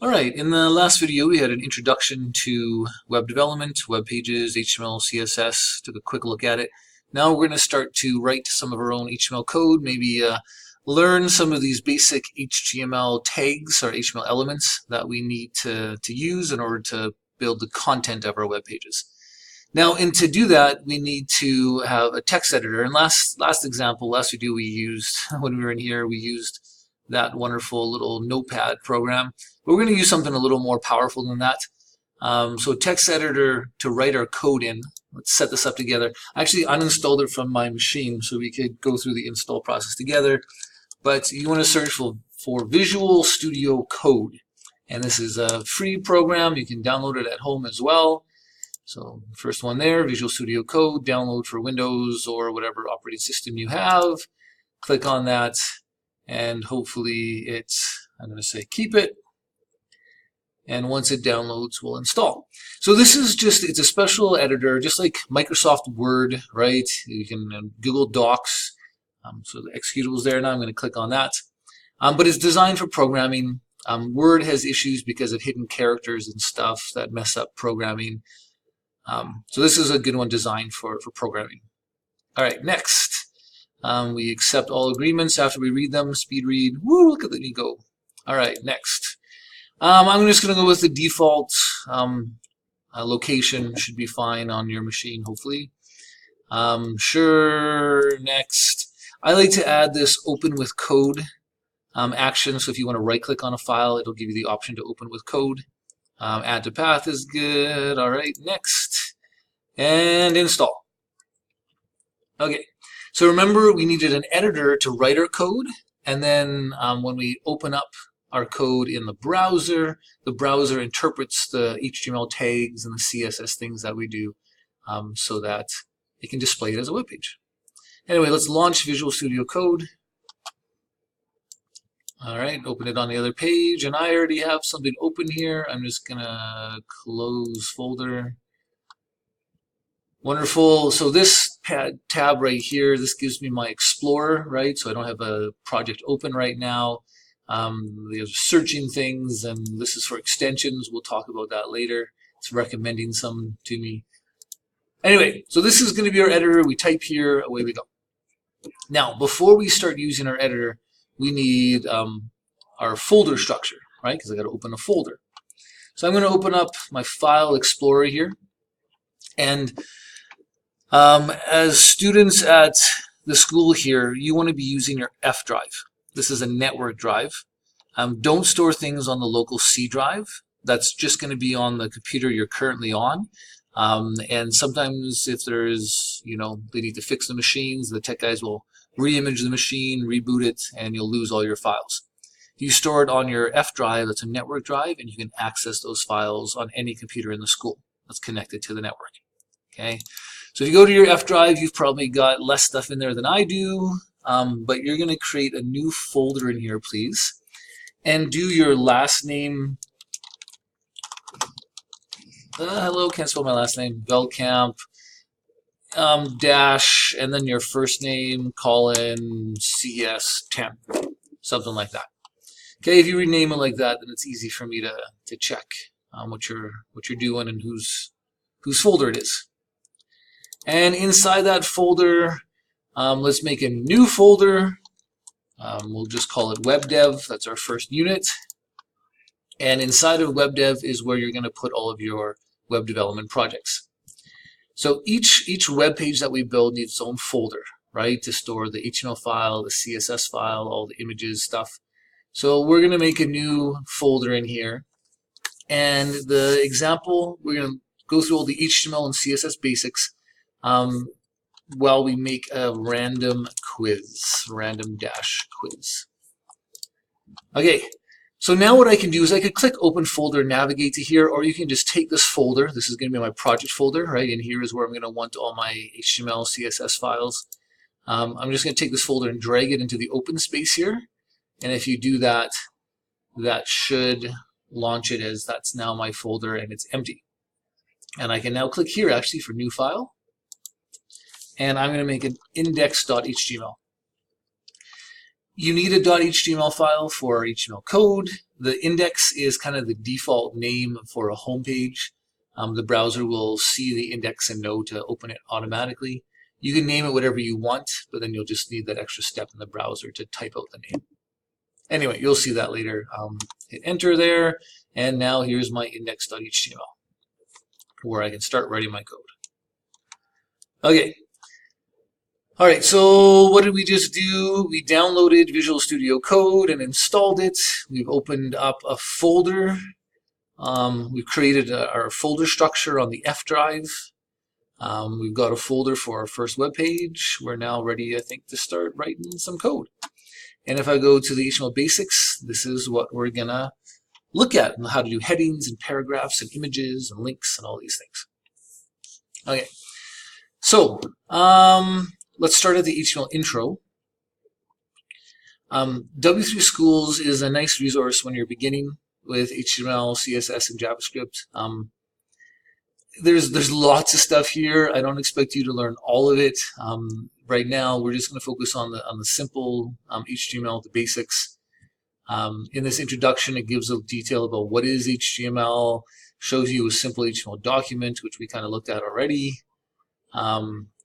Alright, in the last video we had an introduction to web development, web pages, HTML, CSS, took a quick look at it. Now we're going to start to write some of our own HTML code, maybe learn some of these basic HTML tags or HTML elements that we need to use in order to build the content of our web pages. Now, and to do that, we need to have a text editor. And last video we used, when we were in here, we used that wonderful little notepad program. But we're going to use something a little more powerful than that. So text editor to write our code in. Let's set this up together. I actually uninstalled it from my machine so we could go through the install process together. But you want to search for Visual Studio Code. And this is a free program. You can download it at home as well. So first one there, Visual Studio Code, download for Windows or whatever operating system you have. Click on that. And hopefully I'm going to say keep it. And once it downloads, we'll install. So this is it's a special editor, just like Microsoft Word, right? You can Google Docs. So the executable's there now. I'm going to click on that. But it's designed for programming. Word has issues because of hidden characters and stuff that mess up programming. So this is a good one designed for programming. All right, next. We accept all agreements after we read them. Speed read. Woo, look at me go. All right, next. I'm just going to go with the default location. Should be fine on your machine, hopefully. Sure, next. I like to add this open with code action. So if you want to right-click on a file, it'll give you the option to open with code. Add to path is good. All right, next. And install. Okay. So remember, we needed an editor to write our code, and then when we open up our code in the browser interprets the HTML tags and the CSS things that we do so that it can display it as a web page. Anyway, let's launch Visual Studio Code. All right, open it on the other page, and I already have something open here. I'm just going to close folder. Wonderful. So this tab right here, this gives me my Explorer, right? So I don't have a project open right now. There's searching things, and this is for extensions. We'll talk about that later. It's recommending some to me. Anyway, so this is going to be our editor. We type here, away we go. Now, before we start using our editor, we need our folder structure, right? Because I got to open a folder. So I'm going to open up my File Explorer here, and as students at the school here, you want to be using your F drive. This is a network drive. Don't store things on the local C drive. That's just going to be on the computer you're currently on. And sometimes if there's, they need to fix the machines, the tech guys will re-image the machine, reboot it, and you'll lose all your files. You store it on your F drive, that's a network drive, and you can access those files on any computer in the school that's connected to the network. Okay. So if you go to your F drive, you've probably got less stuff in there than I do, but you're going to create a new folder in here, please, and do your last name. Hello, can't spell my last name. Veldkamp, dash, and then your first name, colon, CS10, something like that. Okay, if you rename it like that, then it's easy for me to check what you're doing and whose folder it is. And inside that folder, let's make a new folder. We'll just call it WebDev. That's our first unit. And inside of WebDev is where you're going to put all of your web development projects. So each web page that we build needs its own folder, right, to store the HTML file, the CSS file, all the images, stuff. So we're going to make a new folder in here. And the example, we're going to go through all the HTML and CSS basics while we make a random quiz, random-quiz. Okay, so now what I can do is I could click Open Folder, navigate to here, or you can just take this folder. This is going to be my project folder, right? And here is where I'm going to want all my HTML, CSS files. I'm just going to take this folder and drag it into the open space here. And if you do that, that should launch it as that's now my folder and it's empty. And I can now click here actually for New File. And I'm going to make an index.html. You need a .html file for HTML code. The index is kind of the default name for a home page. The browser will see the index and know to open it automatically. You can name it whatever you want, but then you'll just need that extra step in the browser to type out the name. Anyway, you'll see that later. Hit enter there, and now here's my index.html, where I can start writing my code. Okay. All right, so what did we just do? We downloaded Visual Studio Code and installed it. We've opened up a folder. We've created our folder structure on the F drive. We've got a folder for our first web page. We're now ready, I think, to start writing some code. And if I go to the HTML basics, this is what we're gonna look at, how to do headings and paragraphs and images and links and all these things. Okay, so let's start at the HTML intro. W3 Schools is a nice resource when you're beginning with HTML, CSS, and JavaScript. There's lots of stuff here. I don't expect you to learn all of it. Right now, we're just going to focus on the simple HTML, the basics. In this introduction, it gives a detail about what is HTML, shows you a simple HTML document, which we kind of looked at already.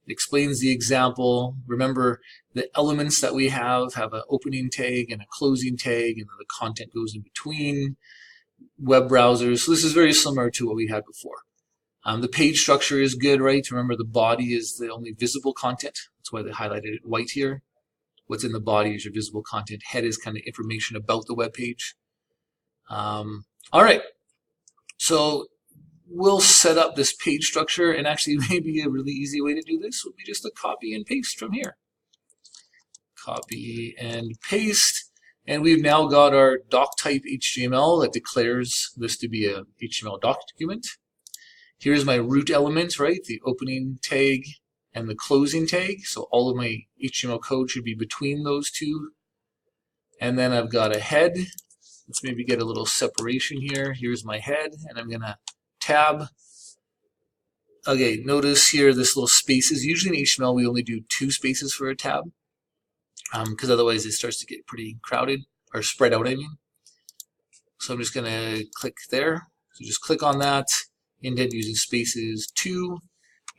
Explains the example. Remember, the elements that we have an opening tag and a closing tag, and then the content goes in between. Web browsers. So this is very similar to what we had before. The page structure is good, right? Remember, the body is the only visible content. That's why they highlighted it white here. What's in the body is your visible content. Head is kind of information about the web page. All right. So we'll set up this page structure, and actually maybe a really easy way to do this would be just to copy and paste from here. Copy and paste. And we've now got our doc type HTML that declares this to be a HTML document. Here's my root element, right? The opening tag and the closing tag. So all of my HTML code should be between those two. And then I've got a head. Let's maybe get a little separation here. Here's my head, and I'm gonna tab. Okay, notice here this little spaces. Usually in HTML we only do 2 spaces for a tab, because otherwise it starts to get pretty crowded, or spread out, I mean. So I'm just gonna click there. So just click on that. Indent using spaces 2,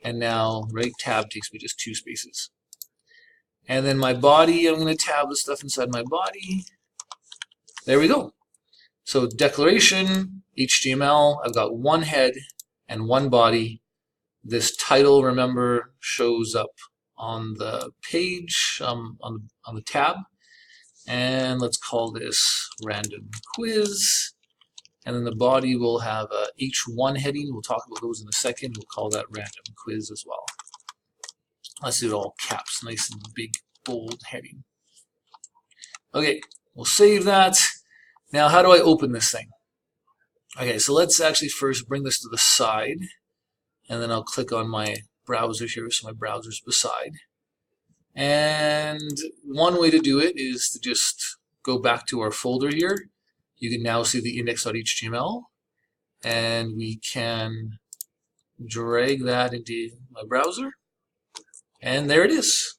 and now right tab takes me just 2 spaces. And then my body, I'm going to tab the stuff inside my body. There we go. So declaration, HTML, I've got one head and one body. This title, remember, shows up on the page, on the tab. And let's call this random quiz. And then the body will have a H1 heading. We'll talk about those in a second. We'll call that random quiz as well. Let's do it all caps, nice and big, bold heading. Okay, we'll save that. Now, how do I open this thing? Okay, so let's actually first bring this to the side, and then I'll click on my browser here, so my browser's beside. And one way to do it is to just go back to our folder here. You can now see the index.html, and we can drag that into my browser, and there it is.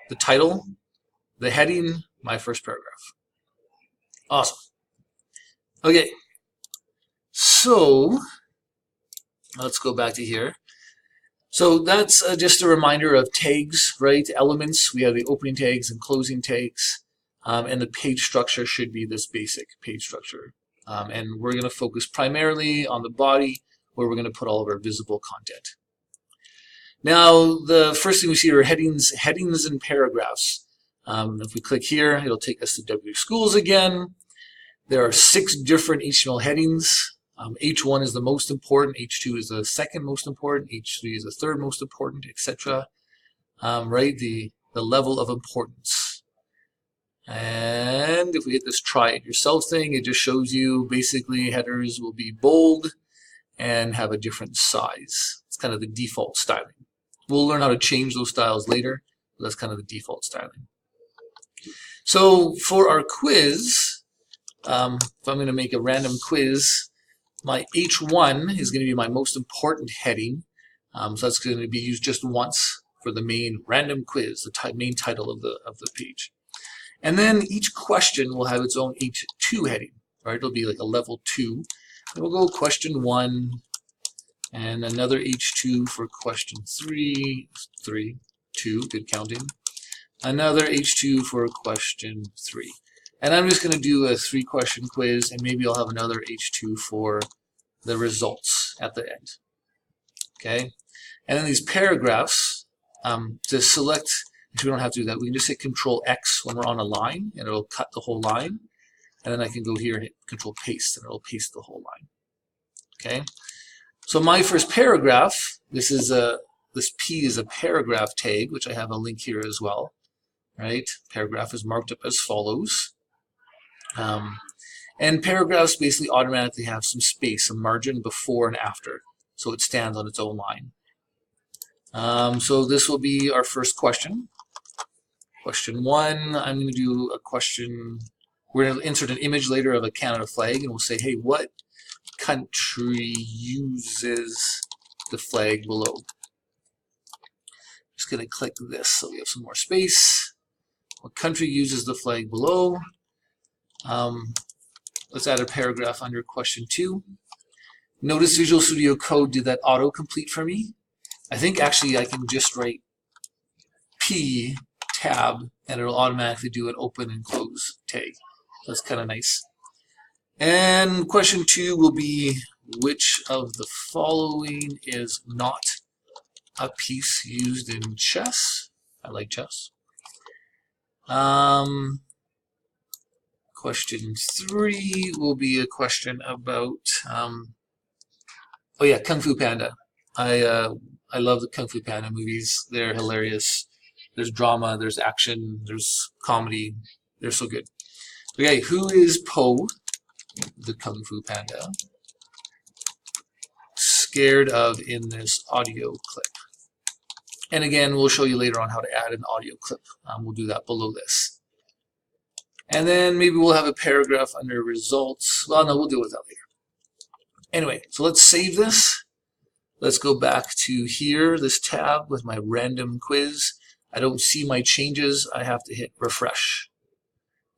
The title, the heading, my first paragraph. Awesome. Okay, so let's go back to here. So that's just a reminder of tags, right? Elements. We have the opening tags and closing tags. And the page structure should be this basic page structure. And we're going to focus primarily on the body, where we're going to put all of our visible content. Now, the first thing we see are headings and paragraphs. If we click here, it'll take us to W3 Schools again. There are 6 different HTML headings. H1 is the most important, H2 is the second most important, H3 is the third most important, etc. Right? The level of importance. And if we hit this try it yourself thing, it just shows you basically headers will be bold and have a different size. It's kind of the default styling. We'll learn how to change those styles later, but that's kind of the default styling. So for our quiz, if I'm going to make a random quiz, my H1 is going to be my most important heading. So that's going to be used just once for the main random quiz, the main title of the page. And then each question will have its own H2 heading, right? It'll be like a level 2. And we'll go question 1, and another H2 for question 3, 2, good counting. Another H2 for question 3. And I'm just going to do a 3-question quiz, and maybe I'll have another H2 for the results at the end. Okay? And then these paragraphs, to select, we don't have to do that. We can just hit Control X when we're on a line, and it'll cut the whole line. And then I can go here and hit Control Paste, and it'll paste the whole line. Okay? So my first paragraph, this P is a paragraph tag, which I have a link here as well. Right? Paragraph is marked up as follows. And paragraphs basically automatically have some space, some margin before and after. So it stands on its own line. So this will be our first question. Question 1, I'm going to do a question. We're going to insert an image later of a Canada flag, and we'll say, hey, what country uses the flag below? Just going to click this so we have some more space. What country uses the flag below? Let's add a paragraph under question 2. Notice Visual Studio Code did that autocomplete for me. I think actually I can just write P tab and it'll automatically do an open and close tag. That's kind of nice. And question 2 will be, which of the following is not a piece used in chess? I like chess. Question 3 will be a question about, oh yeah, Kung Fu Panda. I love the Kung Fu Panda movies. They're hilarious. There's drama, there's action, there's comedy. They're so good. Okay, who is Po, the Kung Fu Panda, scared of in this audio clip? And again, we'll show you later on how to add an audio clip. We'll do that below this. And then maybe we'll have a paragraph under results. Well, no, we'll deal with that later. Anyway, so let's save this. Let's go back to here, this tab with my random quiz. I don't see my changes. I have to hit refresh.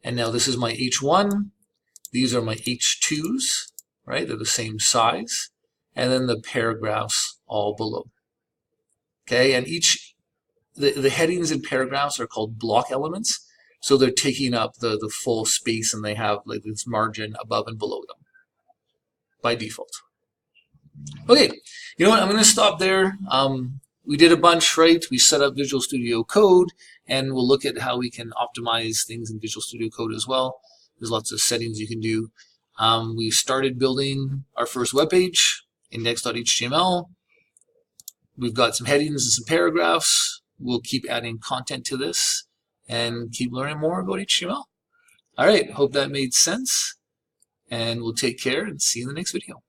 And now this is my H1. These are my H2s, right? They're the same size. And then the paragraphs all below. Okay, and the headings and paragraphs are called block elements. So they're taking up the full space, and they have like this margin above and below them by default. Okay, you know what? I'm going to stop there. We did a bunch, right? We set up Visual Studio Code, and we'll look at how we can optimize things in Visual Studio Code as well. There's lots of settings you can do. We started building our first web page, index.html. We've got some headings and some paragraphs. We'll keep adding content to this and keep learning more about HTML. All right, hope that made sense, and we'll take care and see you in the next video.